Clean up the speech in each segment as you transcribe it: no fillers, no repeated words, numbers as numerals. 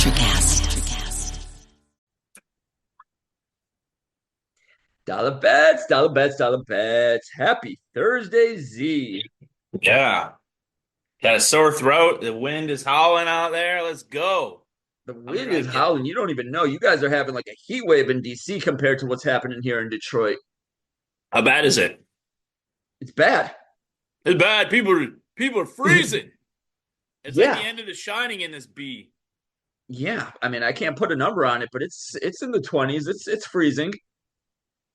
Electricast. Dollar bets, dollar bets, dollar bets. Happy Thursday, Z. Yeah. Got a sore throat. The wind is howling out there. Let's go. The I'm wind is drinking. howling. You don't even know. You guys are having like a heat wave in DC compared to what's happening here in Detroit. How bad is it? It's bad. It's bad. People are freezing. It's like the Yeah. end of The Shining in this bee. Yeah. I mean, I can't put a number on it, but it's in the 20s. It's freezing.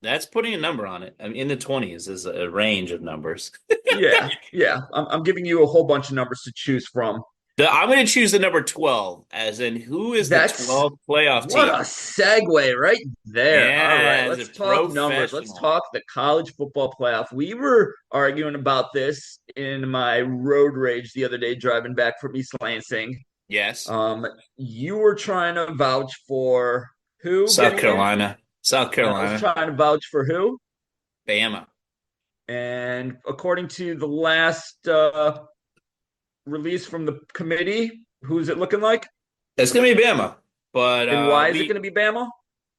That's putting a number on it. I mean, in the 20s is a range of numbers. Yeah. Yeah. I'm giving you a whole bunch of numbers to choose from. I'm going to choose the number 12, as in who is the That's 12th playoff what a team? segue right there. All right, Yeah, as a let's talk numbers. Let's professional. talk the college football playoff. We were arguing about this in my road rage the other day driving back from East Lansing. Yes. Um, you were trying to vouch for who South getting in, Carolina. South and I was Carolina. trying to vouch for who. Bama. And according to the last release from the committee, who's it looking like? It's going to be Bama. But And why is it we going to be Bama?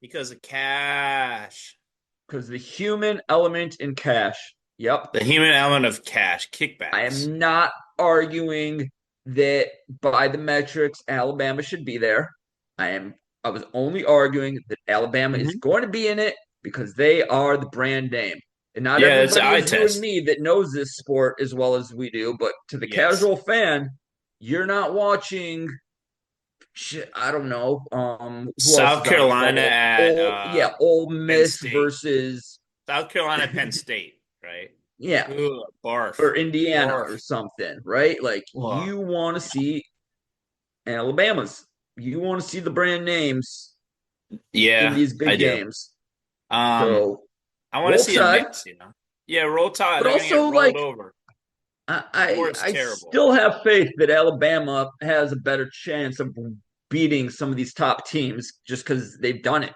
because of cash. Because the human element in cash. Yep. The human element of cash, I kickbacks. am not arguing that by the metrics, Alabama should be there. I was only arguing that Alabama is Mhm. going to be in it because they are the brand name. And not Yeah, it's an everybody eye is you and test. me that knows this sport as well as we do, but to the Yes. casual fan, you're not watching shit, I don't know. Who else South is on the Carolina bubble? at Oh, yeah, Ole Penn Miss State. versus South Carolina, Penn State, right? yeah, Ooh, barf. or Indiana Barf. or something, right? Like Ugh. you want to see Alabama's. You want to see the brand names in Yeah, these I big do. games. Um, So I want to roll see a tide, mix. Yeah, roll tide. but They're gonna get also rolled like over. I, I DeBoer's I terrible. still have faith that Alabama has a better chance of beating some of these top teams just because they've done it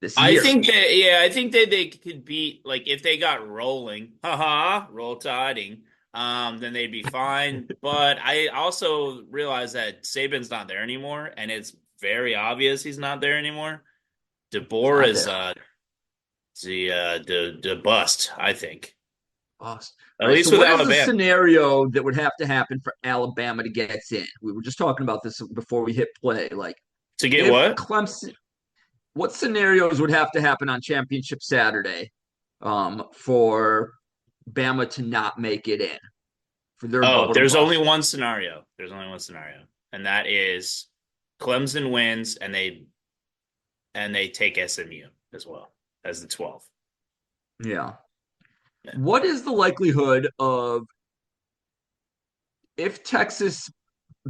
this year. I think that they could beat, like, if they got rolling, roll tiding, then they'd be fine. But I also realize that Saban's not there anymore, and it's very obvious he's not there anymore. It's DeBoer not is there. the bust, I think. Awesome. At All right. So, least with what is the Alabama. scenario that would have to happen for Alabama to get in? We were just talking about this before we hit play. Like, To get if what? Clemson, what scenarios would have to happen on Championship Saturday, for Bama to not make it in for their Oh, bubble to there's only bust? one scenario. There's only one scenario, and that is Clemson wins and they take SMU as well as the 12th. Yeah. Yeah. What is the likelihood of if Texas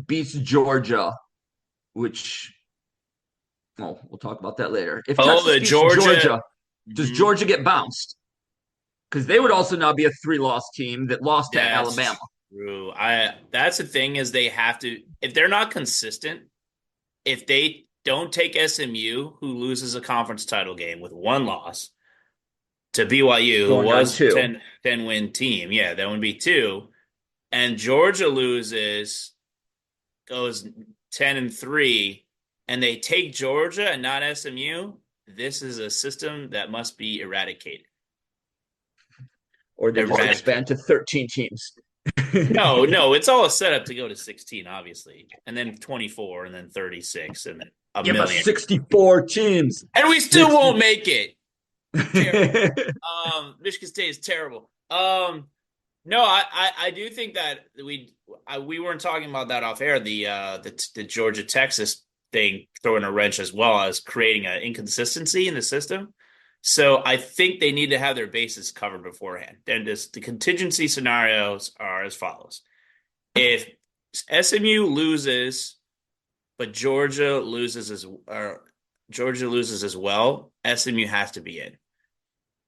beats Georgia, which, well, we'll talk about that later. If Oh, Texas the beats Georgia. Georgia, does Mhm. Georgia get bounced? Because they would Um, also now be a three-loss team that lost to Alabama. that's true. That's the thing, is they have to, if they're not consistent, if they don't take SMU, who loses a conference title game with one loss, to BYU, who Going on was two. 10 win team. Yeah, that would be two. And Georgia loses, goes 10-3, and they take Georgia and not SMU. This is a system that must be eradicated. Or they just expand Eradicated. to 13 teams. No, it's all a setup to go to 16, obviously, and then 24, and then 36, and then a Give us million. 64 teams. And we still 60. won't make it. Terrible. Michigan State is terrible. No, I do think that we weren't talking about that off air. The Georgia Texas thing throwing a wrench, as well as creating an inconsistency in the system. So I think they need to have their bases covered beforehand. And the contingency scenarios are as follows: if SMU loses, but Georgia loses as well, SMU has to be in.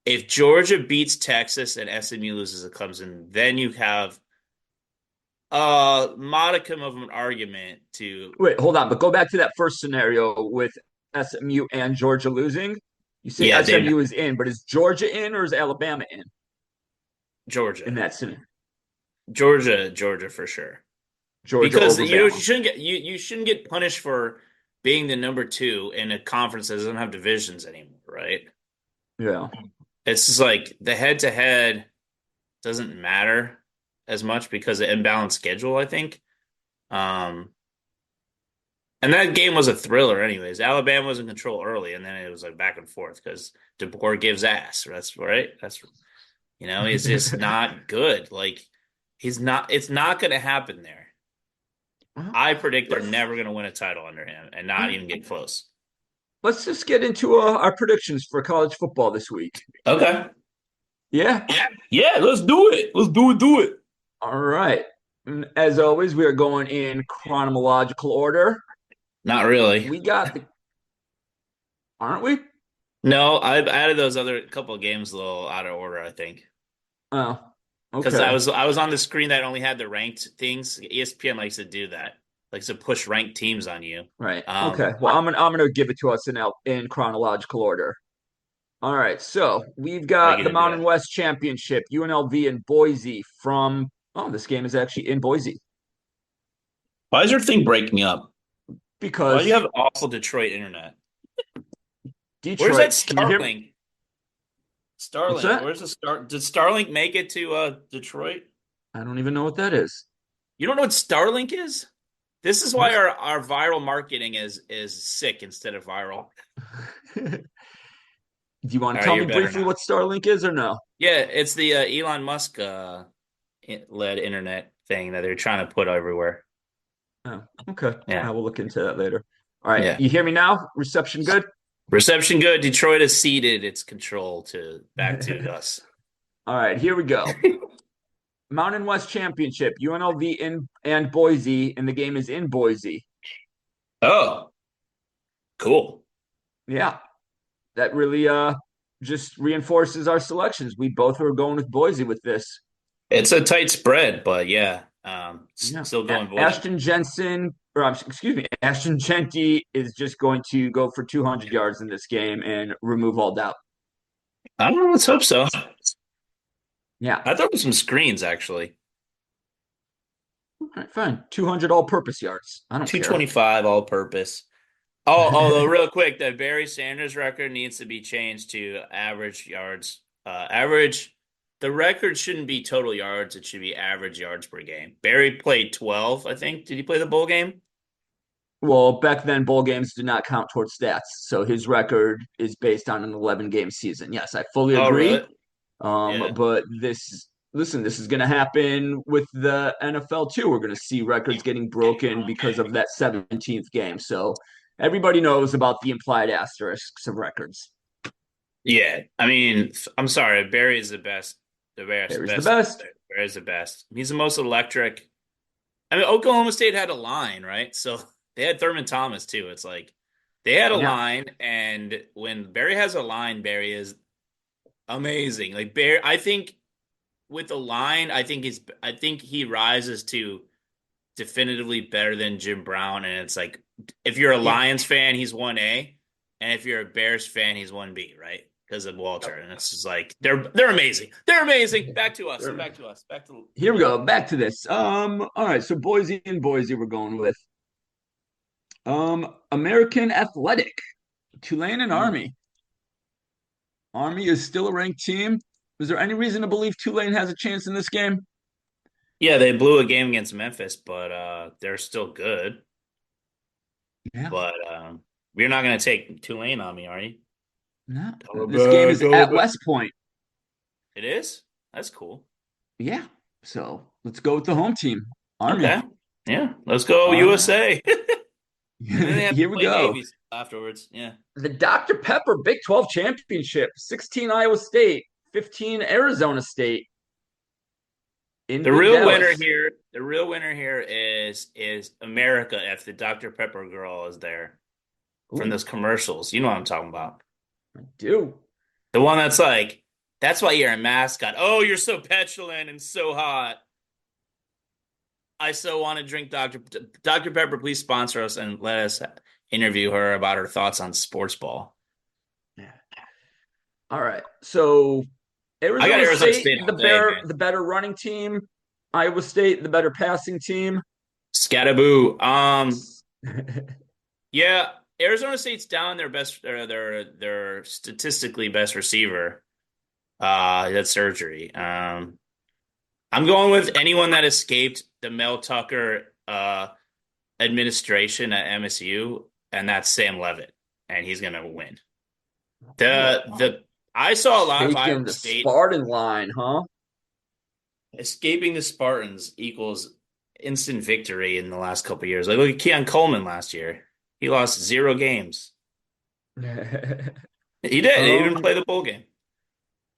If Georgia beats Texas and SMU loses to Clemson, then you have a modicum of an argument to Wait, hold on. But go back to that first scenario with SMU and Georgia losing. You say yeah, they SMU is in, but is Georgia in or is Alabama in Georgia, that scenario? Georgia for sure. Georgia Because over Bama. you shouldn't get punished for being the number two in a conference that doesn't have divisions anymore, right? Yeah. It's just like the head to head doesn't matter as much because of imbalanced schedule, I think. Um, and that game was a thriller, anyways. Alabama was in control early, and then it was like back and forth because DeBoer gives ass. That's right. He's just not good. Like he's not. It's not going to happen there. Well, I predict they're let's never going to win a title under him and not even get close. let's just get into our predictions for college football this week. Okay. Yeah. Yeah, let's do it. Let's do it. All right. As always, we are going in chronological order. Not really. We got the, aren't we? No, I've added those other couple of games a little out of order, I think. Oh, Because I okay. was I was on the screen that only had the ranked things. ESPN likes to do that. Likes to push ranked teams on you. Right. Um, Okay. Well, I'm gonna give it to us in chronological order. All right. So we've how are you got the gonna do Mountain that? West Championship, UNLV and Boise from. Oh, this game is actually in Boise Why is your thing breaking up? Why do you because have awful Detroit internet? Where's that Detroit. Can you hear me? Starlink? What's Starlink. that? Where's the Star? Did Starlink make it to Detroit? I don't even know what that is. You don't know what Starlink is? This is What why is? our viral marketing is sick instead of viral. Do you want All to right, tell you're me better briefly now. what Starlink is or no? Yeah, it's the Elon Musk led internet thing that they're trying to put everywhere. Oh, okay. I Yeah, will look into that later. All right. yeah. You hear me now? Reception good? Reception good. Detroit has ceded its control to back to us. All right. Here we go. Mountain West Championship, UNLV in and Boise, and the game is in Boise. Oh, cool. Yeah, that really just reinforces our selections. We both are going with Boise with this. It's a tight spread, but yeah, Yeah, still going Boise. Ashton Jensen, or excuse me, Ashton Genty is just going to go for 200 yards in this game and remove all doubt. I don't know. Let's hope so. Yeah, I thought it was some screens actually. all right, fine, 200 all-purpose yards. I don't care. 225 all purpose. Oh, although real quick, the Barry Sanders record needs to be changed to average yards. Average. The record shouldn't be total yards. It should be average yards per game. Barry played 12, I think. Did he play the bowl game? Well, back then, bowl games did not count towards stats, so his record is based on an 11 game season. Yes, I fully Oh, agree. really? Yeah. But listen, this is going to happen with the NFL too. We're going to see records getting broken because of that 17th game. So everybody knows about the implied asterisks of records. Yeah. I mean, I'm sorry. Barry is the best. The best. There's the Best. best. Barry's the best. He's the most electric. I mean, Oklahoma State had a line, right? So they had Thurman Thomas too. It's like they had a Yeah. line, and when Barry has a line, Barry is amazing. Like Barry, I think with the line, I think he rises to definitively better than Jim Brown. And it's like if you're a Yeah. Lions fan, he's 1A, and if you're a Bears fan, he's 1B, right? Because of Walter. And it's just like they're amazing. They're amazing. Back to us. Back to us. Back to Here we go. Back to this. All right. So Boise and Boise we're going with. American Athletic, Tulane and Army. Army is still a ranked team. Is there any reason to believe Tulane has a chance in this game? Yeah, they blew a game against Memphis, but they're still good. Yeah. But you're not going to take Tulane on me, are you? No. Go This game back, is go at back. West Point. It is? That's cool. Yeah. So let's go with the home team, Army. Okay. Yeah. Let's go All right. USA. And then they have to Here we play go. Navy afterwards. Yeah. The Dr. Pepper Big 12 Championship, 16 Iowa State, 15 Arizona State in Dallas. The real winner here is America if the Dr. Pepper girl is there from Ooh, those commercials. You know what I'm talking about. I do. The one that's like, that's why you're a mascot. Oh, you're so petulant and so hot. I so want to drink Dr. Pepper. Please sponsor us and let us interview her about her thoughts on sports ball. Yeah. All right. So I got Arizona Arizona State, State all day, man. the better running team. Iowa State, the better passing team. Scattaboo. Yeah, Arizona State's down their best, their statistically best receiver. He had surgery. I'm going with anyone that escaped the Mel Tucker administration at MSU, and that's Sam Levitt, and he's gonna win. Wow. The I saw a lot of Iowa Taking the State Spartan line, huh? escaping the Spartans equals instant victory in the last couple of years. Like look at Keon Coleman last year. He lost 0 games. He did. He didn't Um, play the bowl game.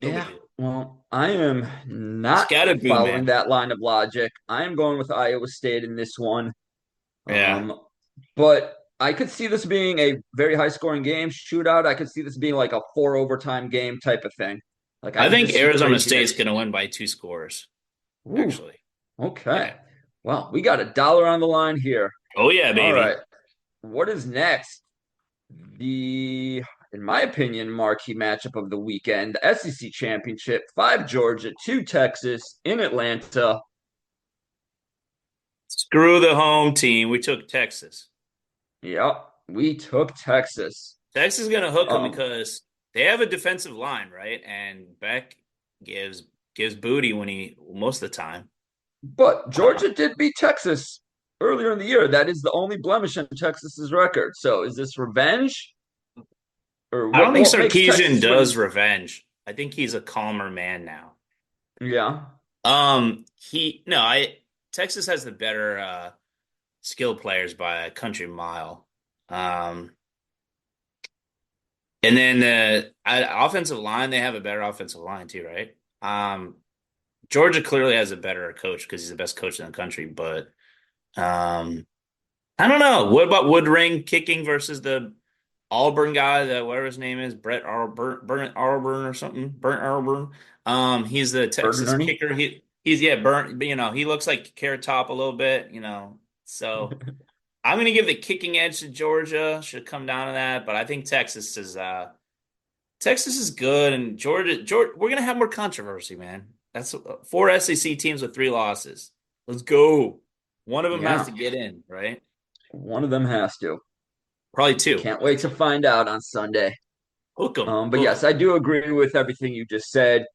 No big yeah, deal. well, I am not Scatterboo, following man. that line of logic. I am going with Iowa State in this one. Yeah. Um, but I could see this being a very high scoring game, shootout. I could see this being like a four overtime game type of thing. Like I I could think just see Arizona State's craziness. going to win by 2 scores, Ooh, actually. okay. Yeah. Well, we got $1 on the line here. Oh, yeah, All right. baby. What is next? The, in my opinion, marquee matchup of the weekend, the SEC Championship, 5 Georgia, 2 Texas in Atlanta. Screw the home team. We took Texas. Yep, we took Texas. Texas is going to hook them Um, because they have a defensive line, right? And Beck gives gives booty when he most of the time. but Uh, Georgia did beat Texas earlier in the year. That is the only blemish on Texas's record. So is this revenge or I don't think what makes Sarkisian Texas win? does revenge. I think he's a calmer man now. Yeah. He no, I Texas has the better skill players by a country mile. Um, and then the offensive line, they have a better offensive line too, right? Georgia clearly has a better coach because he's the best coach in the country, but um, I don't know. What about Woodring kicking versus the Auburn guy, that whatever his name is, Brett Arburn, Burnt Arburn or something, Burnt Arburn. He's the Burden Texas Ernie? kicker. He's yeah, burnt. He looks like Carrot Top a little bit. So I'm gonna give the kicking edge to Georgia. Should come down to that, but I think Texas is good, and Georgia, we're gonna have more controversy, man. That's 4 SEC teams with 3 losses. Let's go. One of them has Yeah. to get in, right? One of them has to. Probably two. Can't wait to find out on Sunday. Hook 'em, But hook yes, 'em. I do agree with everything you just said.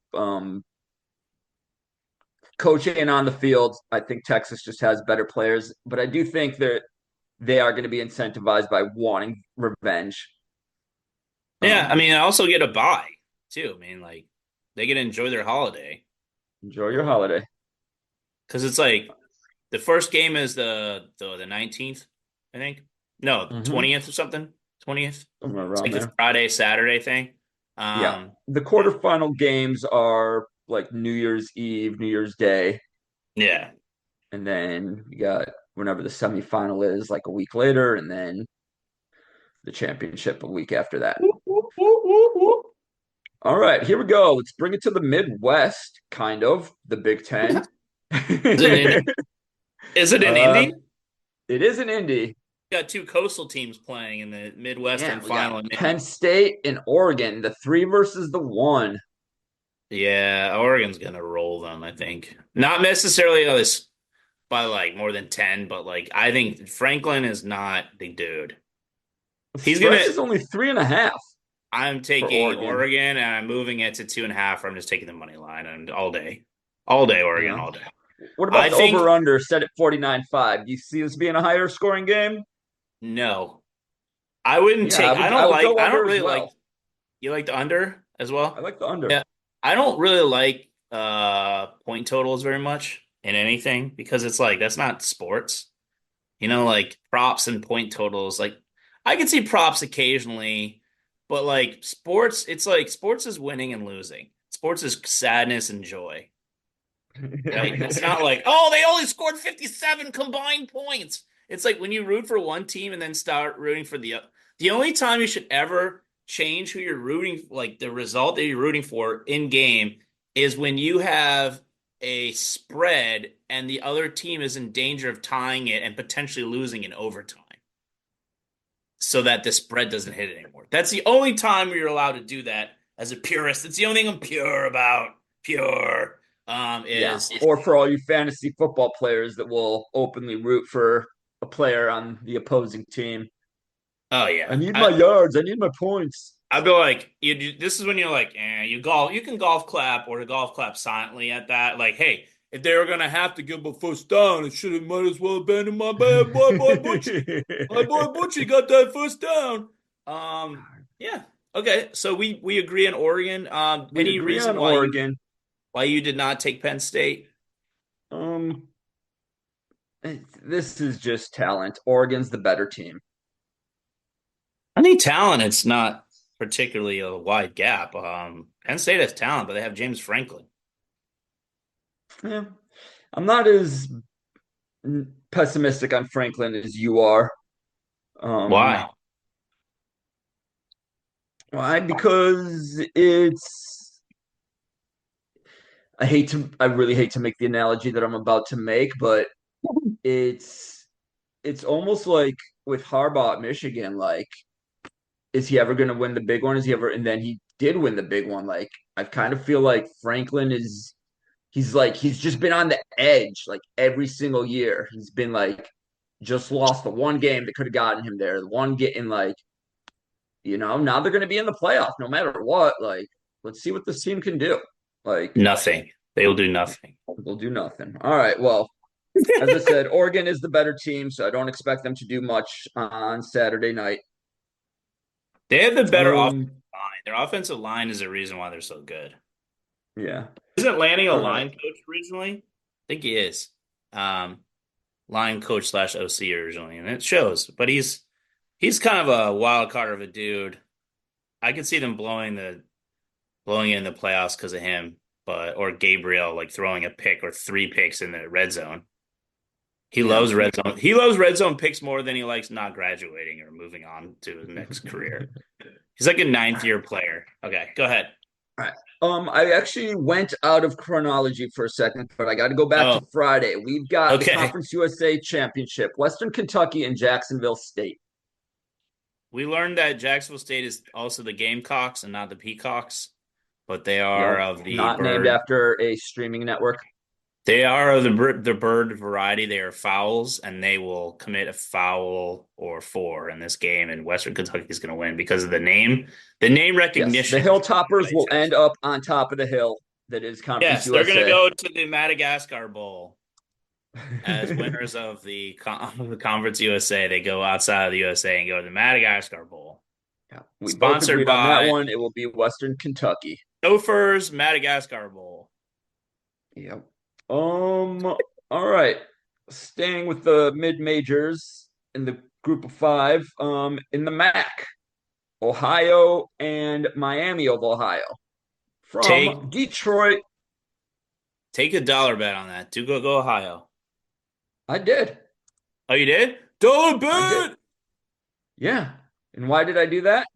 Coaching and on the field, I think Texas just has better players, but I do think that they are going to be incentivized by wanting revenge. Yeah, I Um, mean, I also get a buy too. I mean, like they get to enjoy their holiday Enjoy your holiday. because it's like the first game is the 19th, I think. No, Mm-hmm. 20th or something. 20th. Somewhere It's around like the there. Friday Saturday thing. Yeah. Um, The yeah, quarterfinal games are like New Year's Eve, New Year's Day, yeah. and then you got whenever the semifinal is, like a week later, and then the championship a week after that. Whoop, whoop, whoop, whoop, whoop. All right, here we go. Let's bring it to the Midwest, kind of, the Big Ten. Is it in? Is it in uh, Indy? it is an Indy. Got two coastal teams playing in the Yeah, Midwestern we got final in Penn Indy. State and Oregon, the three versus the one. Yeah, Oregon's gonna roll them, I think. Not necessarily this by like more than 10, but like I think Franklin is not the dude. The He's spread gonna is only 3.5 I'm for taking Oregon. Oregon and I'm moving it to 2.5, or I'm just taking the money line and all day. All day, Oregon, Yeah. all day. What about I the think over/under set at 49.5? Do you see this being a higher scoring game? no. I wouldn't Yeah, take I would go I don't under as really like well. you like the under as I well? like the under. Yeah. I don't really like point totals very much in anything because it's like that's not sports. Like props and point totals. Like I can see props occasionally, but like sports, it's like sports is winning and losing. Sports is sadness and joy, right? It's not like, oh, they only scored 57 combined points. It's like when you root for one team and then start rooting for the other. The only time you should ever change who you're rooting, like the result that you're rooting for in game, is when you have a spread and the other team is in danger of tying it and potentially losing in overtime so that the spread doesn't hit it anymore. That's the only time you're allowed to do that as a purist. It's the only thing I'm pure about. Pure Yeah. is Or for all you fantasy football players that will openly root for a player on the opposing team. Oh I yeah. need my yards. I need my points. I'd be like, this is when you're like, you can golf clap or golf clap silently at that. Like, hey, if they were gonna have to give a first down, it should have might as well have been in my bad boy Butchie. My boy Butchie got that first down. Yeah. Okay. So we agree on Oregon. We Any agree on reason why Oregon. you did not take Penn State? Um, this is just talent. Oregon's the better team. I think talent, it's not particularly a wide gap. Penn State has talent, but they have James Franklin. Yeah, I'm not as pessimistic on Franklin as you are. Um, Why? why? Because I really hate to make the analogy that I'm about to make, but it's it's almost like with Harbaugh at Michigan, like, is he ever going to win the big one? Is he ever? And then he did win the big one. Like, I kind of feel like Franklin is, he's just been on the edge like every single year. He's been like, just lost the one game that could have gotten him there. The one getting like, now they're going to be in the playoff no matter what. Like, let's see what this team can do. Like, Nothing. They will do nothing. they'll do nothing. All right. Well, as I said, Oregon is the better team, so I don't expect them to do much on Saturday night. They have the better offensive Um, line. Their offensive line is the reason why they're so good. yeah. Isn't Lanning a All right. line coach originally? I think he is. Um, Line coach slash OC originally, and it shows. But he's kind of a wild card of a dude. I could see them blowing it in the playoffs because of him, but or Gabriel like throwing a pick or three picks in the red zone. He Yeah. loves red zone. He loves red zone picks more than he likes not graduating or moving on to his next career. He's like a ninth year player. Okay, go ahead. All right. I actually went out of chronology for a second, but I got to go back Oh, to Friday. We've got the okay. Conference USA Championship, Western Kentucky and Jacksonville State. We learned that Jacksonville State is also the Gamecocks and not the Peacocks, but they are Yep. of the Not named bird. after a streaming network. They are of the bird variety. They are fowls, and they will commit a foul or four in this game. And Western Kentucky is going to win because of the name. The name Yes, the recognition. Hilltoppers will end up on top of the hill that is Conference Yes, they're going to USA. go to the Madagascar Bowl as winners of the Conference USA. They go outside of the USA and go to the Madagascar Bowl, Yeah, we both sponsored agreed on that by one. It will be Western Kentucky. Gophers Madagascar Bowl. Yep. All right. Staying with the mid majors in the group of five, in the MAC, Ohio and Miami of Ohio. Take From Detroit, take a dollar bet on that. Do go Ohio. I did. Oh, you did? Dollar I did. bet. Yeah. And why did I do that?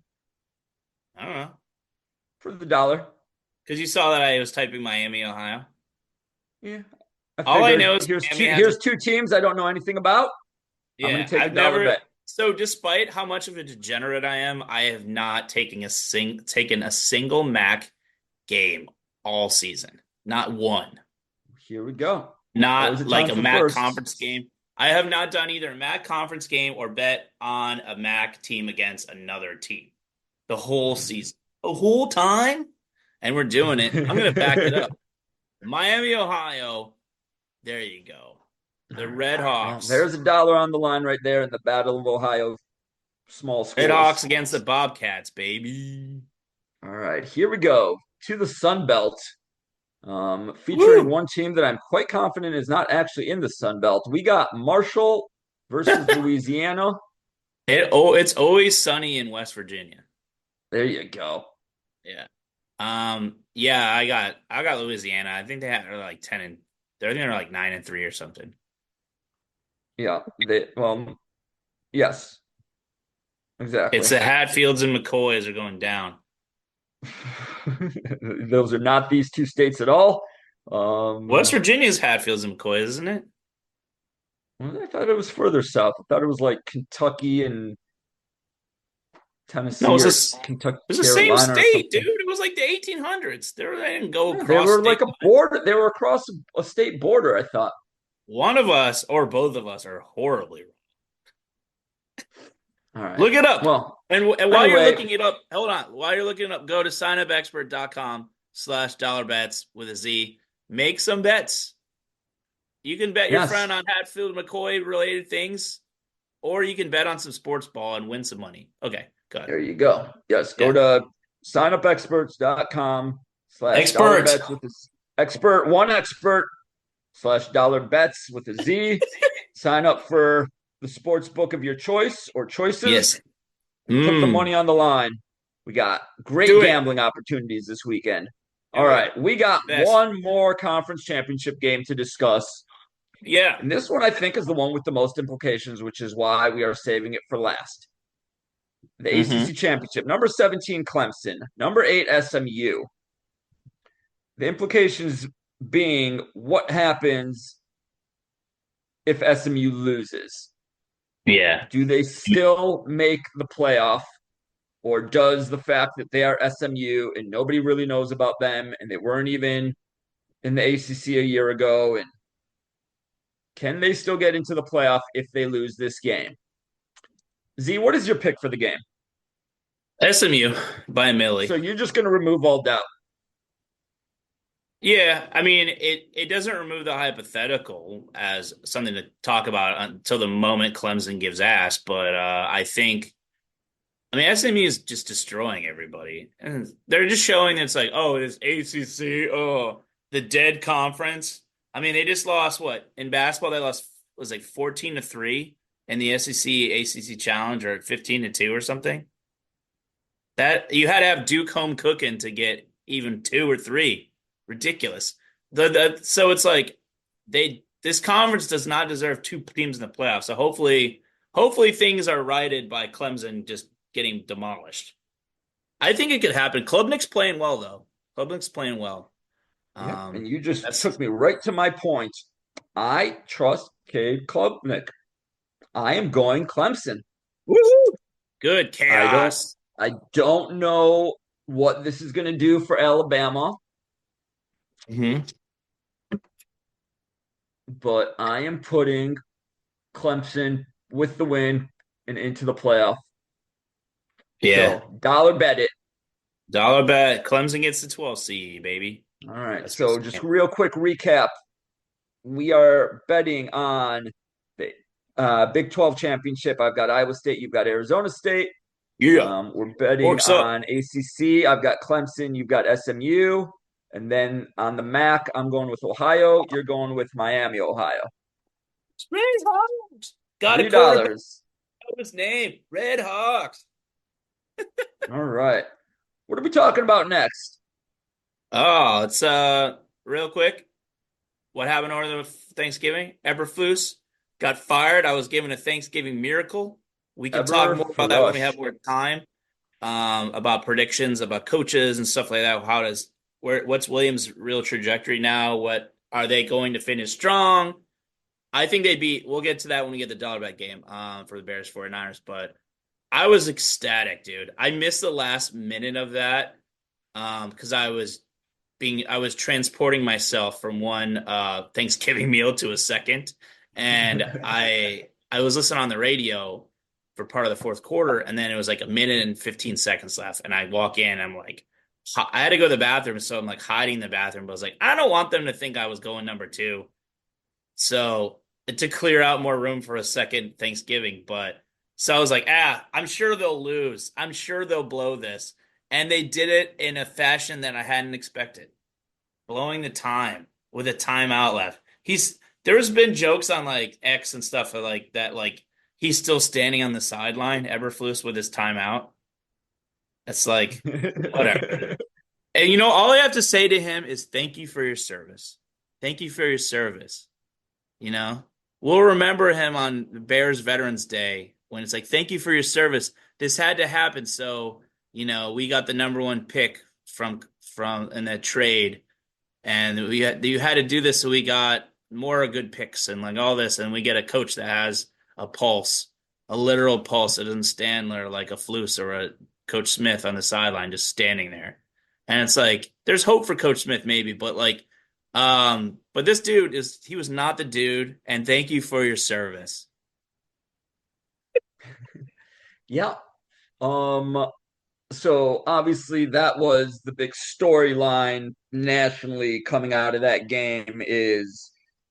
I don't know. For the dollar. Because you saw that I was typing Miami, Ohio. Yeah. I All I know figured is here's Miami two has here's two teams I don't know anything about. I'm gonna yeah, take the I've dollar never bet. so despite how much of a degenerate I am, I have not taken a single MAC game all season. Not one. Here we go. Always a Not like time a for MAC firsts. conference game. I have not done either a MAC conference game or bet on a MAC team against another team the whole season. The whole time? And we're doing it. I'm going to back it up. Miami, Ohio. There you go. All The right. Red Well, Hawks. there's a dollar on the line right there in the Battle of Ohio small Red schools. Hawks against the Bobcats, baby. All right, here we go to the Sun Belt, featuring Woo! one team that I'm quite confident is not actually in the Sun Belt. We got Marshall versus Louisiana. It's always sunny in West Virginia. There you go. Yeah. Yeah, I got Louisiana. I think they're like 10 and they're like 9-3 or something. Yeah, yes, It's exactly. the Hatfields and McCoys are going down. Those are not these two states at all. West Virginia's Hatfields and McCoys, isn't it? Well, I thought it was further south. I thought it was like Kentucky and No, Tennessee or Kentucky, it's the same Carolina or state, dude. something. It was like the 1800s. They didn't go Yeah, they across were state like a lines. border. They were across a state border, I thought. One of us or both of us are horribly wrong. All right. Look it up. Well, And while you're anyway, looking it up, hold on. While you're looking it up, go to signupexpert.com/dollar bets with a Z. Make some bets. You can bet your yes, friend on Hatfield McCoy related things, or you can bet on some sports ball and win some money. Okay, good. there you go. Yes, go Yeah. to signupexperts.com/dollar Expert. bets with this expert, one expert /dollar bets with a Z. Sign up for the sports book of your choice or choices Yes. and put the money Mm. on the line. We got great Do it. gambling opportunities this weekend. All Do it. right, we got Best. one more conference championship game to discuss. Yeah. And this one, I think, is the one with the most implications, which is why we are saving it for last. The Mm-hmm. ACC Championship, number 17, Clemson, number 8, SMU. The implications being what happens if SMU loses? Yeah. Do they still make the playoff? Or does the fact that they are SMU and nobody really knows about them and they weren't even in the ACC a year ago, and can they still get into the playoff if they lose this game? Z, what is your pick for the game? SMU by So Millie. you're just going to remove all doubt. Yeah, I mean it doesn't remove the hypothetical as something to talk about until the moment Clemson gives ass, but I mean SMU is just destroying everybody. And they're just showing it's like, oh, it's ACC, oh, the dead conference. I mean, they just lost what? In basketball they lost was like 14-3 in the SEC ACC Challenge or 15-2 or something. That you had to have Duke home cooking to get even two or three. Ridiculous. So it's like this conference does not deserve two teams in the playoffs. So hopefully things are righted by Clemson just getting demolished. I think it could happen. Klubnik's playing well though. Klubnik's playing well. Yep. And you just That's took me right to my point. I trust Cade Klubnik. I am going Clemson. woo good I don't chaos. I don't know what this is going to do for Alabama, Hmm. but I am putting Clemson with the win and into the playoff. Yeah. So dollar bet it. Dollar bet. Clemson gets the 12 seed, baby. All right. That's So just real quick recap. We are betting on the Big 12 championship. I've got Iowa State. You've got Arizona State. yeah. We're betting Works up. on ACC. I've got Clemson. You've got SMU. And then on the MAC, I'm going with Ohio. You're going with Miami, Ohio. Red Hawks. Got a quarterback. $3. His name. Red Hawks. All right. What are we talking about next? Oh, it's real quick. What happened over the Thanksgiving? Eberflus got fired. I was given a Thanksgiving miracle. We can talk more about that when we have Eberflus. more time. About predictions, about coaches and stuff like that. What's Williams' real trajectory now? What are they going to finish strong? I think we'll get to that when we get the dollar bet game for the Bears 49ers, but I was ecstatic, dude. I missed the last minute of that because I was transporting myself from one Thanksgiving meal to a second, and I was listening on the radio for part of the fourth quarter, and then it was like a minute and 15 seconds left, and I walk in, I'm like, I had to go to the bathroom, so I'm like hiding in the bathroom, but I was like, I don't want them to think I was going number two, so to clear out more room for a second Thanksgiving, but so I was like, I'm sure they'll lose, I'm sure they'll blow this, and they did it in a fashion that I hadn't expected blowing the time with a timeout left. There's been jokes on like X and stuff like that, like he's still standing on the sideline, Eberflus with his timeout. It's like whatever. And all I have to say to him is thank you for your service. Thank you for your service. You know, we'll remember him on Bears Veterans Day when it's like thank you for your service. This had to happen, so we got the number one pick from in that trade and you had to do this so we got more good picks and like all this and we get a coach that has a pulse, a literal pulse that doesn't stand there like a Flus or a Coach Smith on the sideline just standing there. And it's like there's hope for Coach Smith maybe, but but this dude he was not the dude, and thank you for your service. Yeah. Um, so obviously that was the big storyline nationally coming out of that game is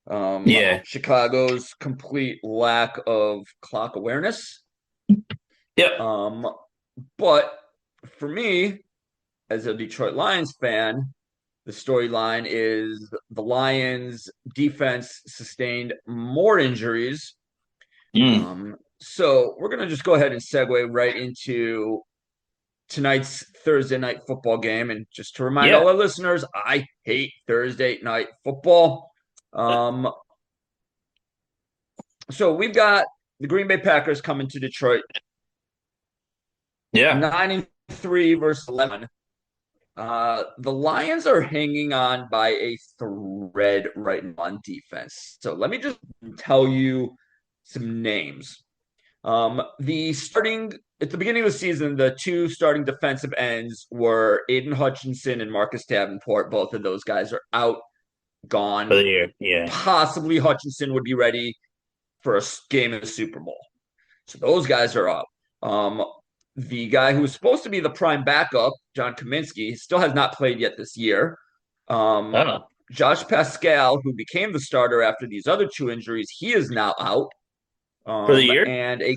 Yeah. Chicago's complete lack of clock awareness. Yep. Um, but for me, as a Detroit Lions fan, the storyline is the Lions defense sustained more injuries. Mm. So we're gonna just go ahead and segue right into tonight's Thursday night football game. And just to remind Yeah. all our listeners, I hate Thursday night football. Um, so we've got the Green Bay Packers coming to Detroit, Yeah. 9-3 versus 11. The Lions are hanging on by a thread right now on defense. So let me just tell you some names. The starting at the beginning of the season, the two starting defensive ends were Aiden Hutchinson and Marcus Davenport. Both of those guys are out, For gone. the year. Yeah. Possibly Hutchinson would be ready for a game of the Super Bowl. So those guys are up. Um, the guy who was supposed to be the prime backup, John Kaminsky, still has not played yet this year. Um, Oh. Josh Pascal, who became the starter after these other two injuries, he is now out. For the year? And a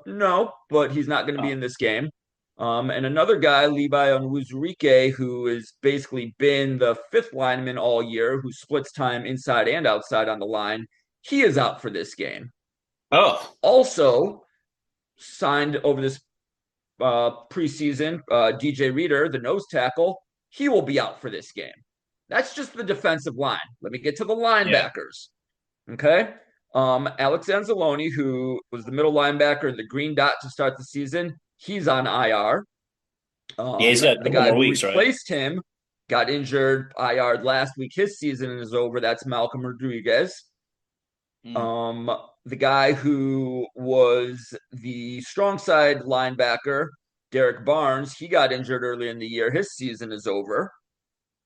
no, but he's not going to be Oh. in this game. And another guy, Levi Onwuzurike, who has basically been the fifth lineman all year, who splits time inside and outside on the line, he is out for this game. Oh. Also signed over this preseason, DJ Reader, the nose tackle, he will be out for this game. That's just the defensive line. Let me get to the Yeah. linebackers. Okay. Alex Anzalone, who was the middle linebacker in the green dot to start the season, he's on IR. Yeah, he's got a The couple guy more who weeks, right? replaced him got injured IR last week. His season is over. That's Malcolm Rodriguez. Mm. Um, the guy who was the strong side linebacker, Derek Barnes, he got injured early in the year. His season is over.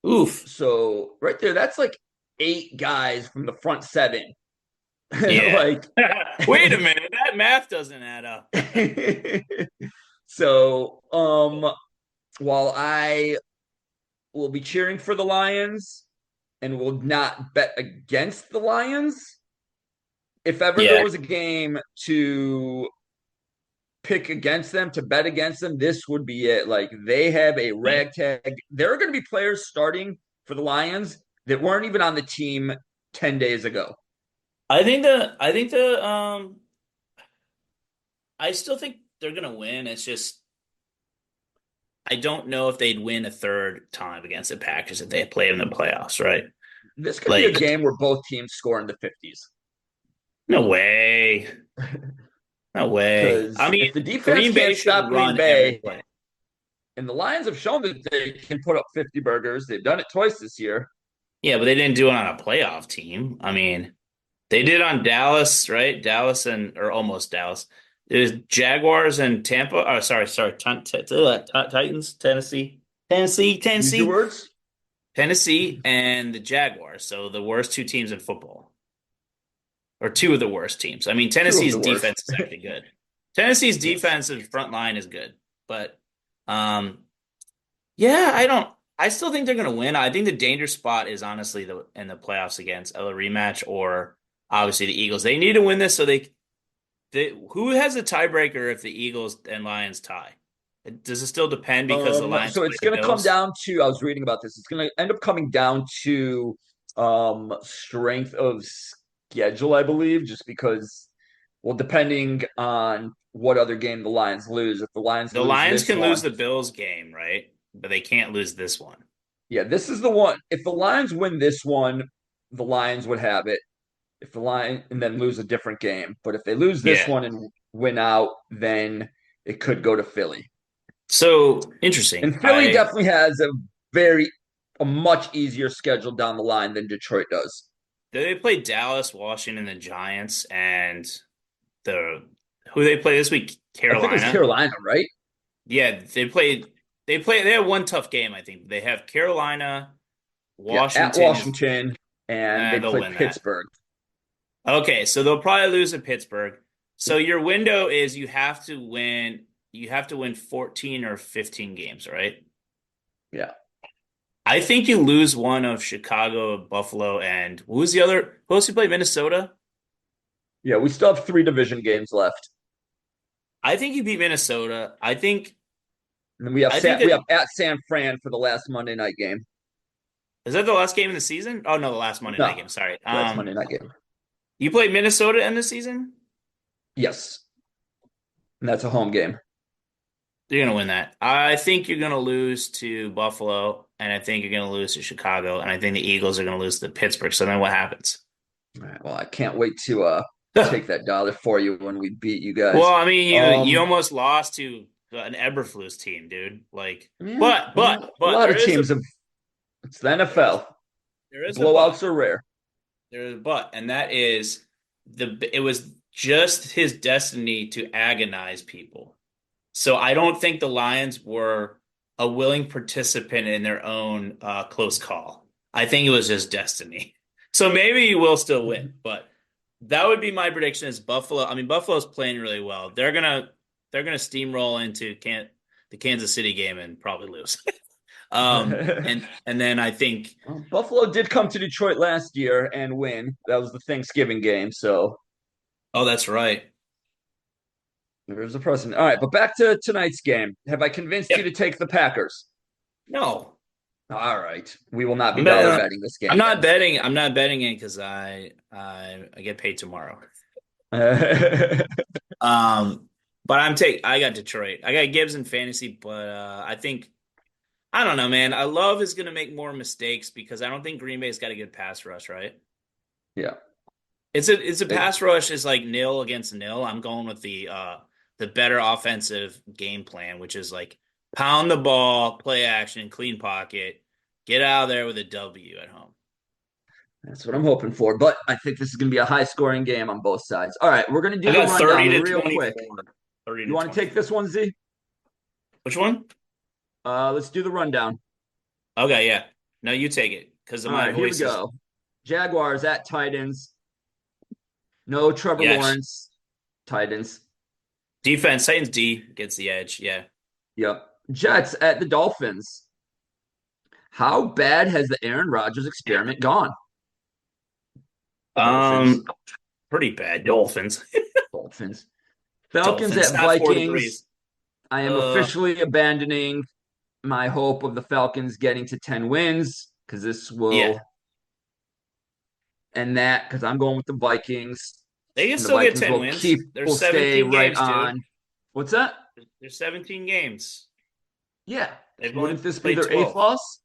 Oof. So right there, that's like eight guys from the front seven. Yeah. like Wait a minute. That math doesn't add up. so while I will be cheering for the Lions and will not bet against the Lions, if ever there Yeah. was a game to pick against them, to bet against them, this would be it. Like they have a ragtag. There are going to be players starting for the Lions that weren't even on the team 10 days ago. I think the I still think they're gonna win. It's just I don't know if they'd win a third time against the Packers if they played in the playoffs, right? This could be a Like, game where both teams score in the 50s. no way. No way. I Because mean, if the defense Green Bay can't should stop Green run every Bay, play. and the Lions have shown that they can put up 50 burgers, they've done it twice this year. Yeah, but they didn't do it on a playoff team. I mean, they did on Dallas, right? Dallas and or almost Dallas. It was Jaguars and Tampa. Oh, sorry, Titans, Use your Tennessee, words. Tennessee, and the Jaguars. So the worst two teams in football, or two of the worst teams. I mean, Two of Tennessee's the worst. defense is actually good. Tennessee's Yes. defensive front line is good, but yeah, I don't. I still think they're going to win. I think the danger spot is honestly the in the playoffs against a rematch or obviously the Eagles. They need to win this so they who has a tiebreaker if the Eagles and Lions tie? Does it still depend because the Lions So play it's the going to come Bills? down to, I was reading about this, it's going to end up coming down to strength of schedule, I believe, just because, well, depending on what other game the Lions lose. If the Lions The lose Lions this can lose one, the Bills game, right? But they can't lose this one. yeah, this is the one. If the Lions win this one, the Lions would have it. If the Lions and then lose a different game, but if they lose this Yeah. one and win out, then it could go to Philly. So interesting. And Philly I definitely has a much easier schedule down the line than Detroit does. They play Dallas, Washington, the Giants, and the who they play this week? I think it's Carolina. Carolina, right? Yeah, they have one tough game, I think. They have Carolina, Yeah, at Washington is Washington, and they they'll play win that. Pittsburgh. Okay, so they'll probably lose at Pittsburgh. So your window is you have to win 14 or 15 games, right? Yeah. I think you lose one of Chicago, Buffalo, and who's the other? Who else you play? Minnesota? Yeah, we still have 3 division games left. I think you beat Minnesota. And then we have I think we that have at San Fran for the last Monday night game. is that the last game of the season? Oh no, the last Monday night No, game. Sorry. last Monday night game. You played Minnesota in the season? Yes. And that's a home game. You're gonna win that. I think you're gonna lose to Buffalo, and I think you're gonna lose to Chicago, and I think the Eagles are gonna lose to Pittsburgh. So then what happens? All right, well, I can't wait to take that dollar for you when we beat you Well, guys. I mean, you Um, almost lost to an Eberflus team, dude. Like, yeah, but well, but a but lot of teams have. It's the there is NFL. there is a Blowouts but are rare. there is a but, and that is it was just his destiny to agonize people. So I don't think the Lions were a willing participant in their own close call. I think it was just destiny. So maybe you will still win, but that would be my prediction is Buffalo. I mean, Buffalo's playing really well. They're gonna steamroll into the Kansas City game and probably lose. And then I think Well, Buffalo did come to Detroit last year and win. That was the Thanksgiving game, so oh, that's right. there's a precedent. All right, but back to tonight's game. Have I convinced you Yep. to take the Packers? No, All right, we will not be I'm dollar betting. betting this I'm game not betting. I'm not betting it because I get paid tomorrow. then. Um, but I got Detroit. I got Gibbs in fantasy, but I don't know, man. I love is going to make more mistakes because I don't think Green Bay's got a good pass rush, right? Yeah. It's a pass rush is like nil against nil. I'm going with the better offensive game plan, which is like pound the ball, play action, clean pocket, get out of there with a W at home. That's what I'm hoping for. But I think this is going to be a high scoring game on both sides. All right, we're going to I do the got 30 rundown to real quick. 24. 30 You to want to take 24. this one, Z? Which one? Let's do the rundown. Okay, yeah. No, you take it because All my right, here we voice is go. Jaguars at Titans. No Trevor yes. Lawrence. Titans. Defense, Titans D gets the edge. Yeah. Yep. Jets at the Dolphins. How bad has the Aaron Rodgers experiment gone? Dolphins. Um, Pretty bad. Dolphins. Dolphins. Falcons Dolphins. at Not four Vikings. degrees. I am Uh, officially abandoning my hope of the Falcons getting to 10 wins because this yeah. will end that because I'm going with the Vikings They can and the still get Vikings 10 wins. will There's stay 17 right games, dude. on. What's that? There's 17 games. Yeah. They've only Wouldn't this be played their eighth 12. loss?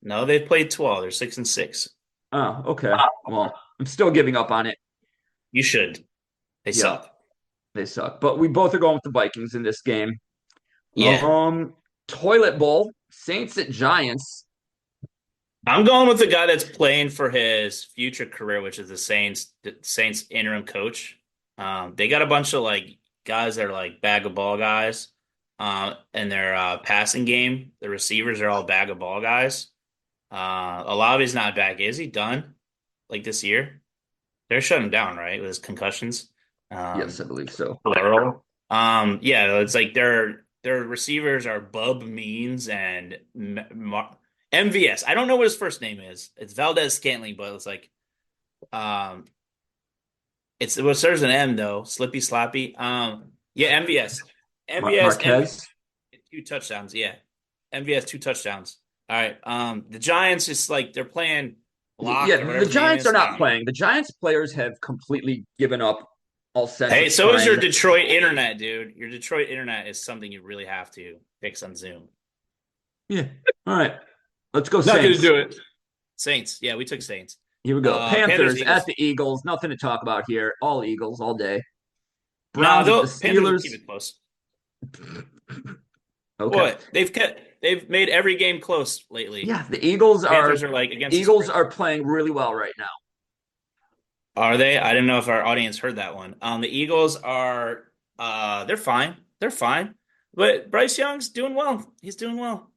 No, they've played 12. They're 6-6. Oh, okay. Well, I'm still giving up on it. You should. They Yeah, suck. they suck. But we both are going with the Vikings in this game. Yeah. Toilet Bowl, Saints at Giants. I'm going with the guy that's playing for his future career, which is the Saints interim coach. They got a bunch of like guys that are like bag of ball guys. In their passing game, the receivers are all bag of ball guys. Olave's not back. Is he done? Like this year? They're shutting him down, right? With his concussions. Yes, Um, I believe so. Plural. Yeah, it's like their receivers are Bub Means and MVS. I don't know what his first name is. It's Valdez Scantling, but it's like it's what serves an M though. Slippy Slappy. Yeah, MVS. MVS Marquez. two touchdowns. Yeah. MVS 2 touchdowns. All right. The Giants is like they're playing block or Yeah, whatever the his name Giants are is. I not don't know. playing. The Giants players have completely given up all sense Hey, of so is your trying. Detroit internet, dude. Your Detroit internet is something you really have to fix on Zoom. Yeah. All right. Let's go Not going to Saints. do it. Saints. Yeah, we took Saints. Here we go. Panthers, Panthers at Eagles. the Eagles. Nothing to talk about here. All Eagles all day. No, Browns at the Panthers will Steelers. keep it close. Okay. What? They've made every game close lately. Yeah, the Eagles Panthers are like against the Eagles spread. are playing really well right now. Are they? I didn't know if our audience heard that one. The Eagles are they're fine. They're fine. But Bryce Young's doing well. He's doing well.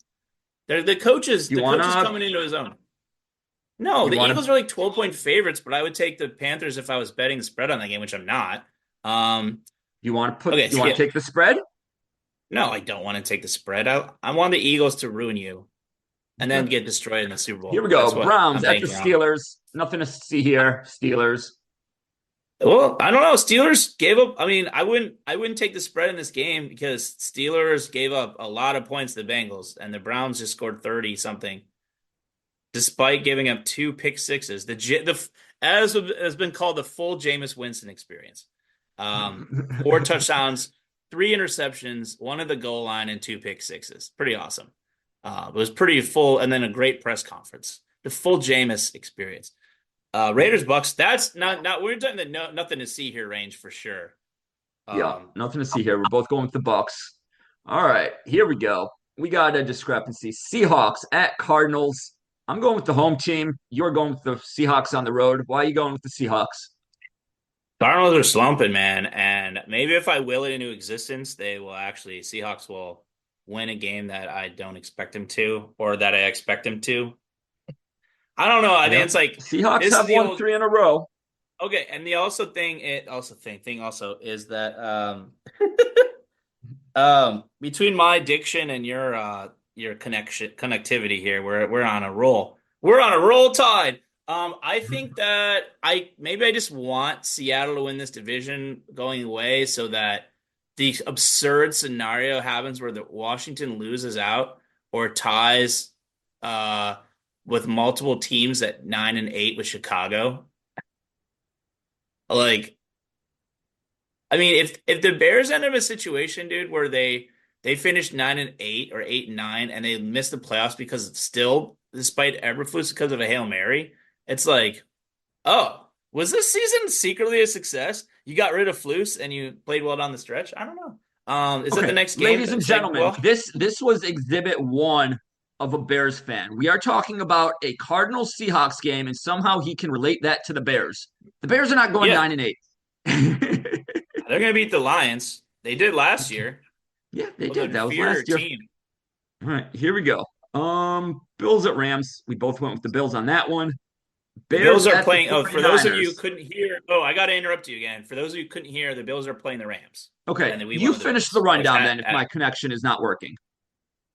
They're the coaches, You the coach is wanna coming into his own. No, you the wanna Eagles are like 12-point favorites, but I would take the Panthers if I was betting the spread on that game, which I'm not. You want to Okay, you so want yeah, to take the spread? no, I don't want to take the spread. I want the Eagles to ruin you and then Okay. get destroyed in the Super Here Bowl. we That's go. what Browns I'm at the banking on. Steelers. Nothing to see here. Steelers. Well, I don't know. Steelers gave up. I mean, I wouldn't take the spread in this game because Steelers gave up a lot of points to the Bengals, and the Browns just scored 30 something, despite giving up two pick sixes. As has been called the full Jameis Winston experience. Four touchdowns, three interceptions, one at the goal line, and two pick sixes. Pretty awesome. It was pretty full, and then a great press conference. The full Jameis experience. Raiders Bucks. That's not. We're talking the nothing to see here range for sure. Yeah, Um, nothing to see here. We're both going with the Bucks. All right, here we go. We got a discrepancy. Seahawks at Cardinals. I'm going with the home team. You're going with the Seahawks on the road. Why are you going with the Seahawks? Cardinals are slumping, man, and maybe if I will it into existence, they will actually Seahawks will win a game that I don't expect them to, or that I expect them to. I don't know. I think Yep. it's like Seahawks this is have the won old. three in a row. Okay, and the also thing it also thing also is that between my addiction and your connectivity here, we're on a roll. We're on a roll tide. I think that I just want Seattle to win this division going away so that the absurd scenario happens where the Washington loses out or ties uh with multiple teams at 9 and 8 with Chicago. Like I mean, if the Bears end up in a situation, dude, where they finish 9 and 8 or 8 and 9, and they miss the playoffs because it's still, despite eberflus, because of a Hail Mary, it's like, oh, was this season secretly a success? You got rid of Flus and you played well down the stretch. I don't know. Is that the Okay, next game ladies and that you gentlemen, well? this was exhibit one of a Bears fan. We are talking about a Cardinals Seahawks game, and somehow he can relate that to the Bears. The Bears are not going Yeah, 9 and 8. they're gonna beat the Lions. They did last year. Yeah, they Look like did. an That was inferior last year. team. All right, here we go. Bills at Rams. We both went with the Bills on that one. The Bears Bills are at the playing. Oh, for those of you who 49ers. couldn't hear, oh, I got to interrupt you again. For those of you who couldn't hear, the Bills are playing the Rams, Okay, and then we went you with the finish the Bills, which rundown then if my connection is not working.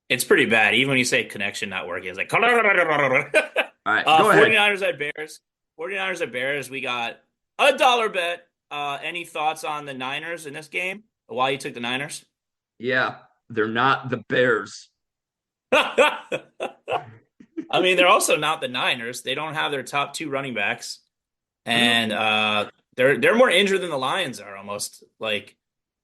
it's pretty bad. Even when you say connection not working, it's like All right, go ahead. 49ers at Bears. 49ers at Bears. We got a dollar bet. Any thoughts on the Niners in this game? Why you took the Niners? Yeah, they're not the Bears. I mean, they're also not the Niners. They don't have their top two running backs, and they're more injured than the Lions are almost. Like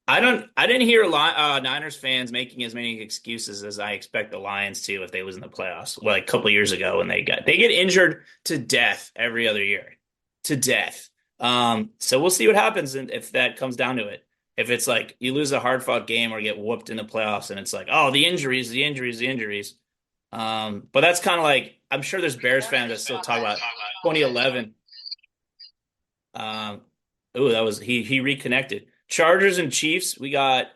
I didn't hear Niners fans making as many excuses as I expect the Lions to if they lose in the playoffs. Well, like a couple of years ago when they get injured to death every other year, to death. So we'll see what happens if that comes down to it. If it's like you lose a hard fought game or get whooped in the playoffs, and it's like, oh, the injuries, the injuries, the injuries. But that's kind of like I'm sure there's Bears fans that still talk about 2011. Um, that was he reconnected. Chargers and Chiefs. We got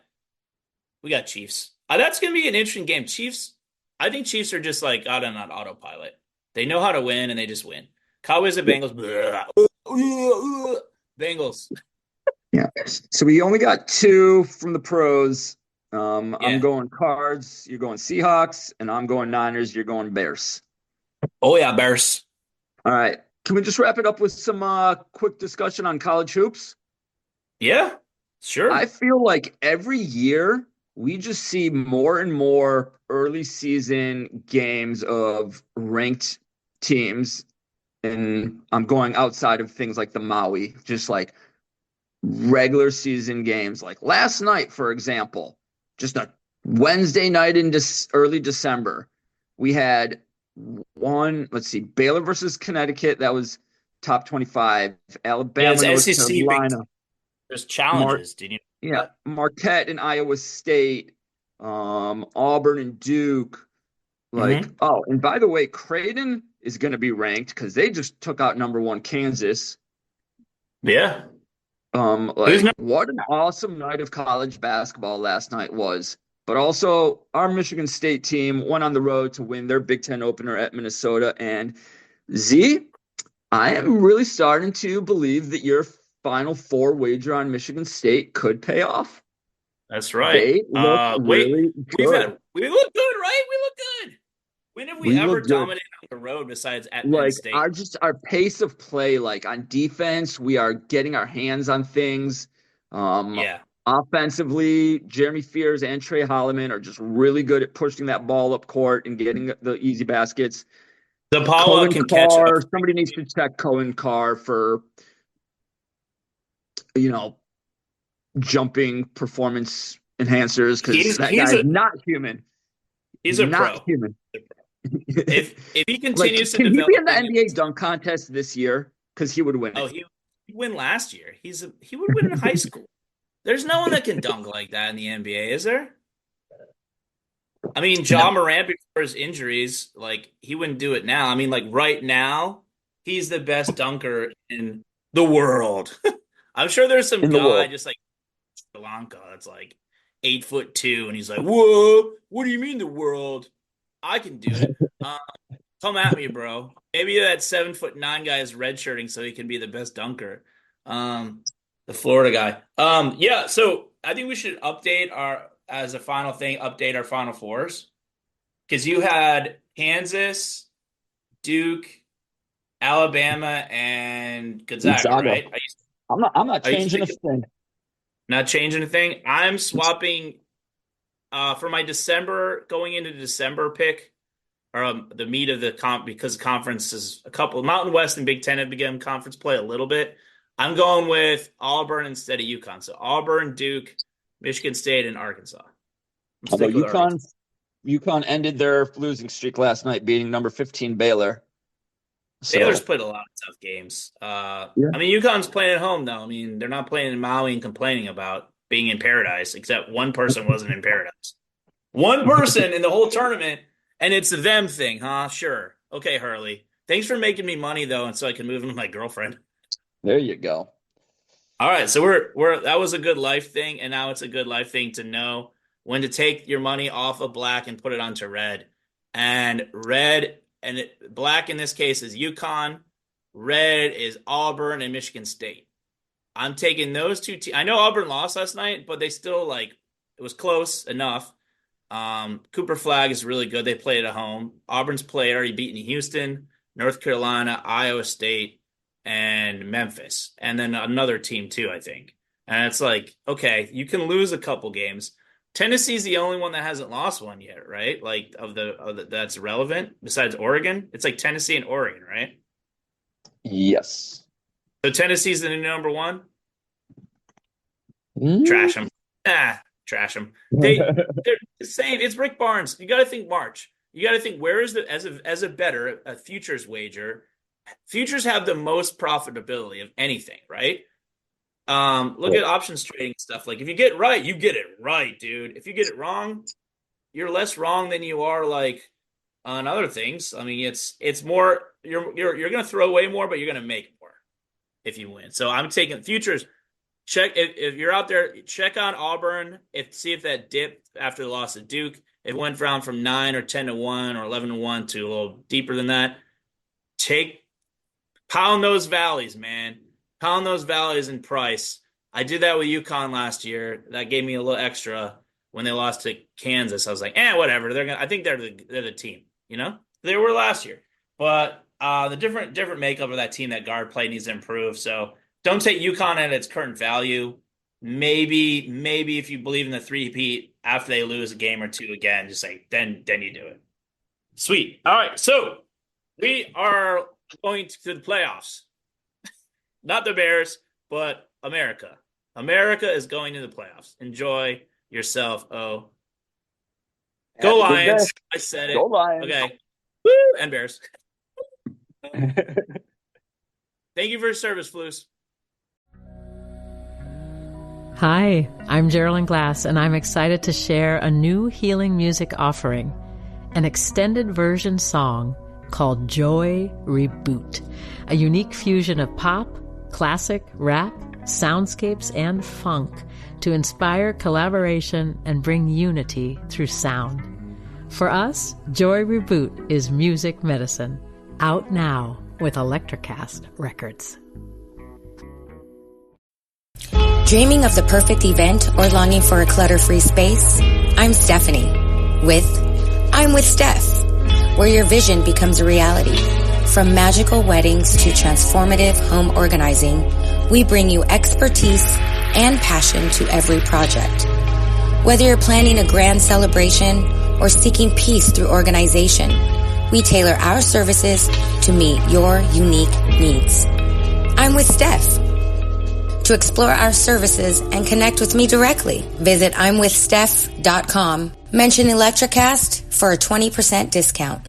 Chiefs. That's gonna be an interesting game. Chiefs. I think Chiefs are just like out on autopilot. They know how to win and they just win. Cowboys and Bengals. Bengals. Yeah. So we only got two from the pros. I'm Yeah. going Cards, you're going Seahawks, and I'm going Niners, you're going Bears. Oh yeah, Bears. All right. Can we just wrap it up with some quick discussion on college hoops? Yeah. I Sure. feel like every year we just see more and more early season games of ranked teams. And I'm going outside of things like the Maui, just like regular season games. Like last night, for example, just a Wednesday night in early December, we had let's see, Baylor versus Connecticut. That was top 25. Yeah, it's Alabama, North SEC. Carolina. There's Mar- challenges. Did you know yeah, that? Marquette and Iowa State, Auburn and Duke. Like, Mm-hmm. oh, and by the way, Creighton is going to be ranked because they just took out number one Kansas. Yeah. Who's Like not? what an awesome night of college basketball last night was. But also, our Michigan State team went on the road to win their Big Ten opener at Minnesota. And Z, I am really starting to believe that you're Final Four wager on Michigan State could pay off. That's right. They look really good. We look good, right? We look good. When have we ever dominated on the road besides at Penn State? Our pace of play, like on defense, we are getting our hands on things. Offensively, Jeremy Fears and Trey Holloman are just really good at pushing that ball up court and getting the easy baskets. Zapala can catch up. Somebody needs to check Cohen Carr for, jumping performance enhancers, because that guy's not human. He's a not pro. Human. If he continues to can develop, he be in the NBA dunk contest this year? Because he would win. Oh, he'd win last year. He would win in high school. There's no one that can dunk like that in the NBA, is there? I mean, Ja Morant before his injuries, he wouldn't do it now. I mean, right now, he's the best dunker in the world. I'm sure there's some guy just like Sri Lanka that's 8'2", and he's like, "Whoa, what do you mean the world? I can do it." Come at me, bro. Maybe that 7'9" guy is redshirting so he can be the best dunker. The Florida guy. So I think we should update our Final Fours. Because you had Kansas, Duke, Alabama, and Gonzaga, right? I'm not changing a thing. Not changing a thing? I'm swapping for my going into December pick, or the meat of the comp, because conference is Mountain West and Big Ten have begun conference play a little bit. I'm going with Auburn instead of UConn. So Auburn, Duke, Michigan State, and Arkansas. Although UConn ended their losing streak last night, beating number 15 Baylor. Baylor's played a lot of tough games. I mean, UConn's playing at home, though. I mean, they're not playing in Maui and complaining about being in paradise, except one person wasn't in paradise. One person in the whole tournament, and it's a them thing, huh? Sure. Okay, Hurley. Thanks for making me money, though, and so I can move in with my girlfriend. There you go. All right, so that was a good life thing, and now it's a good life thing to know when to take your money off of black and put it onto red. And black in this case is UConn, red is Auburn and Michigan State. I'm taking those two teams. I know Auburn lost last night, but they still it was close enough. Cooper Flag is really good. They played at home. Auburn's already beaten Houston, North Carolina, Iowa State, and Memphis, and then another team too, I think. And it's okay, you can lose a couple games. Tennessee's the only one that hasn't lost one yet, right? Of the that's relevant besides Oregon. It's Tennessee and Oregon, right? Yes. So Tennessee's the new number one. Trash them. Trash them. They're the same. It's Rick Barnes. You got to think March. You got to think, where is as a bettor, a futures wager? Futures have the most profitability of anything, right? Look at options trading stuff. If you get it right, you get it right, dude. If you get it wrong, you're less wrong than you are on other things. I mean, it's more, you're going to throw away more, but you're going to make more if you win. So I'm taking futures. Check if you're out there, check on Auburn. See if that dipped after the loss of Duke. It went down from 9 or 10-1 or 11-1 to a little deeper than that. Pound those valleys, man. Pound those valleys in price. I did that with UConn last year. That gave me a little extra when they lost to Kansas. I was whatever. I think they're the team. They were last year, but the different makeup of that team, that guard play needs to improve. So don't take UConn at its current value. Maybe if you believe in the three-peat after they lose a game or two again, just then you do it. Sweet. All right, so we are going to the playoffs. Not the Bears, but America. America is going to the playoffs. Enjoy yourself, Go Lions. I said it. Go Lions. Okay. Woo! And Bears. Thank you for your service, Flus. Hi, I'm Geraldine Glass, and I'm excited to share a new healing music offering, an extended version song called Joy Reboot, a unique fusion of pop, classic, rap, soundscapes, and funk to inspire collaboration and bring unity through sound. For us, Joy Reboot is music medicine, out now with Electrocast Records. Dreaming of the perfect event or longing for a clutter-free space? I'm Stephanie with I'm with Steph, where your vision becomes a reality. From magical weddings to transformative home organizing, we bring you expertise and passion to every project. Whether you're planning a grand celebration or seeking peace through organization, we tailor our services to meet your unique needs. I'm with Steph. To explore our services and connect with me directly, visit imwithsteph.com. Mention ElectraCast for a 20% discount.